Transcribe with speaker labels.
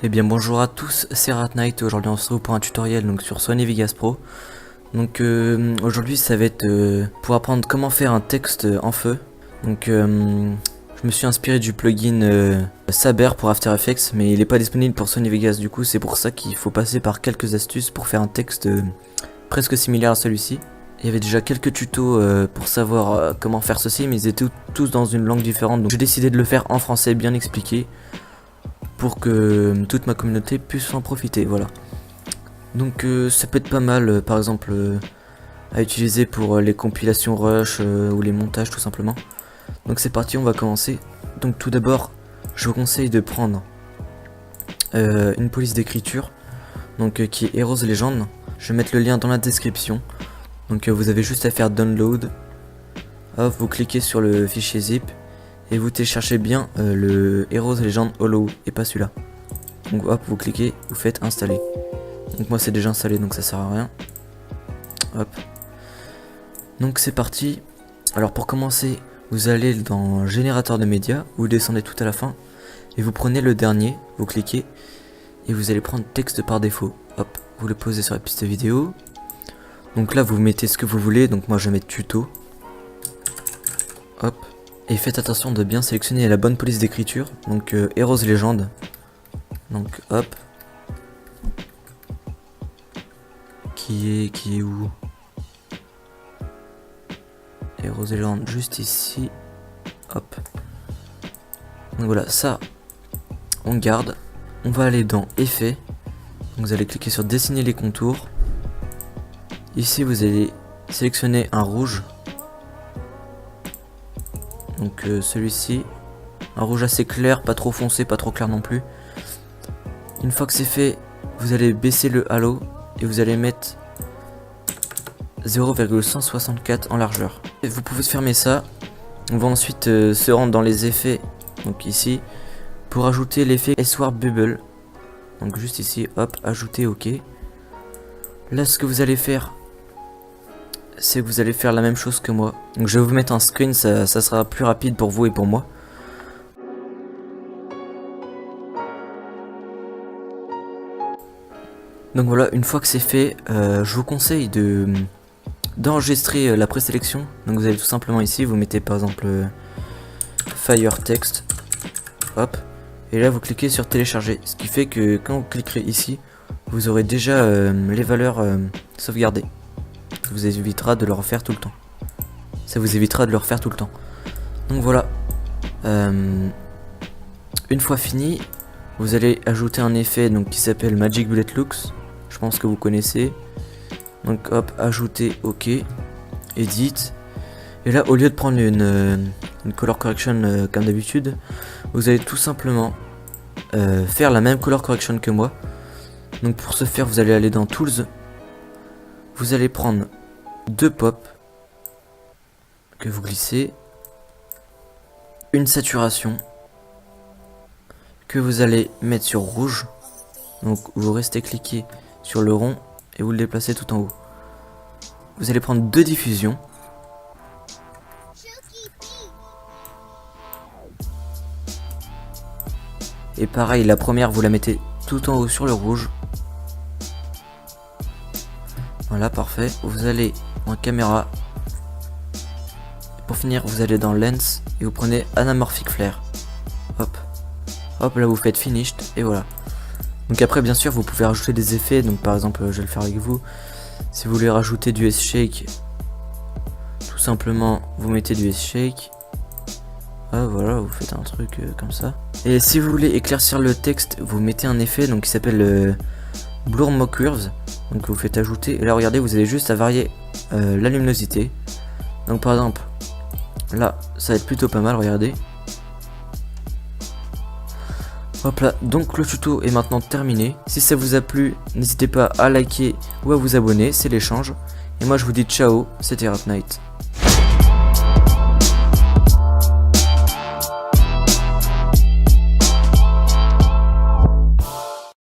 Speaker 1: Eh bien bonjour à tous, c'est Ratnight et aujourd'hui on se retrouve pour un tutoriel donc sur Sony Vegas Pro. Donc aujourd'hui ça va être pour apprendre comment faire un texte en feu. Donc je me suis inspiré du plugin Saber pour After Effects, mais il n'est pas disponible pour Sony Vegas, du coup c'est pour ça qu'il faut passer par quelques astuces pour faire un texte presque similaire à celui-ci. Il y avait déjà quelques tutos pour savoir comment faire ceci, mais ils étaient tous dans une langue différente, donc j'ai décidé de le faire en français bien expliqué pour que toute ma communauté puisse en profiter, voilà. Donc ça peut être pas mal, par exemple à utiliser pour les compilations rush ou les montages tout simplement. Donc c'est parti, on va commencer. Donc tout d'abord je vous conseille de prendre une police d'écriture donc qui est Heroes Legend. Je vais mettre le lien dans la description. Donc vous avez juste à faire download, hop, vous cliquez sur le fichier zip et vous téléchargez bien le Heroes Legend Hollow et pas celui-là. Donc hop, vous cliquez, vous faites installer. Donc moi c'est déjà installé donc ça sert à rien. Hop. Donc c'est parti. Alors pour commencer, vous allez dans générateur de médias, vous descendez tout à la fin et vous prenez le dernier, vous cliquez et vous allez prendre texte par défaut. Hop, vous le posez sur la piste vidéo. Donc là vous mettez ce que vous voulez, donc moi je vais mettre tuto. Hop. Et faites attention de bien sélectionner la bonne police d'écriture, donc Heroes Legend. Donc hop. Qui est où? Heroes Legend juste ici. Hop. Donc voilà, ça on garde. On va aller dans effets. Donc vous allez cliquer sur dessiner les contours. Ici vous allez sélectionner un rouge. Donc celui-ci, un rouge assez clair, pas trop foncé, pas trop clair non plus. Une fois que c'est fait, vous allez baisser le halo et vous allez mettre 0,164 en largeur. Et vous pouvez fermer ça. On va ensuite se rendre dans les effets, donc ici, pour ajouter l'effet S-Warp Bubble. Donc juste ici, hop, ajouter OK. Là ce que vous allez faire, c'est que vous allez faire la même chose que moi. Donc je vais vous mettre un screen, ça sera plus rapide pour vous et pour moi. Donc voilà, une fois que c'est fait, je vous conseille d'enregistrer la présélection. Donc vous allez tout simplement ici, vous mettez par exemple Fire Text, hop, et là vous cliquez sur télécharger. Ce qui fait que quand vous cliquerez ici, vous aurez déjà les valeurs sauvegardées. Ça vous évitera de le refaire tout le temps. Donc voilà. Une fois fini, vous allez ajouter un effet donc, qui s'appelle Magic Bullet Looks. Je pense que vous connaissez. Donc hop, ajouter OK. Edit. Et là, au lieu de prendre une color correction comme d'habitude, vous allez tout simplement faire la même color correction que moi. Donc pour ce faire, vous allez aller dans Tools. Vous allez prendre deux pop que vous glissez, une saturation que vous allez mettre sur rouge. Donc vous restez cliqué sur le rond et vous le déplacez tout en haut. Vous allez prendre deux diffusions. Et pareil, la première vous la mettez tout en haut sur le rouge. Voilà, parfait. Vous allez en caméra. Pour finir, vous allez dans Lens et vous prenez Anamorphic Flare. Hop. Hop, là vous faites Finished et voilà. Donc après, bien sûr, vous pouvez rajouter des effets. Donc par exemple, je vais le faire avec vous. Si vous voulez rajouter du S-Shake, tout simplement, vous mettez du S-Shake. Ah voilà, vous faites un truc comme ça. Et si vous voulez éclaircir le texte, vous mettez un effet donc qui s'appelle Blur Mo Curves. Donc vous faites ajouter, et là regardez, vous avez juste à varier la luminosité. Donc par exemple, là ça va être plutôt pas mal, regardez. Hop là, donc le tuto est maintenant terminé. Si ça vous a plu, n'hésitez pas à liker ou à vous abonner, c'est l'échange. Et moi je vous dis ciao, c'était Ratnight.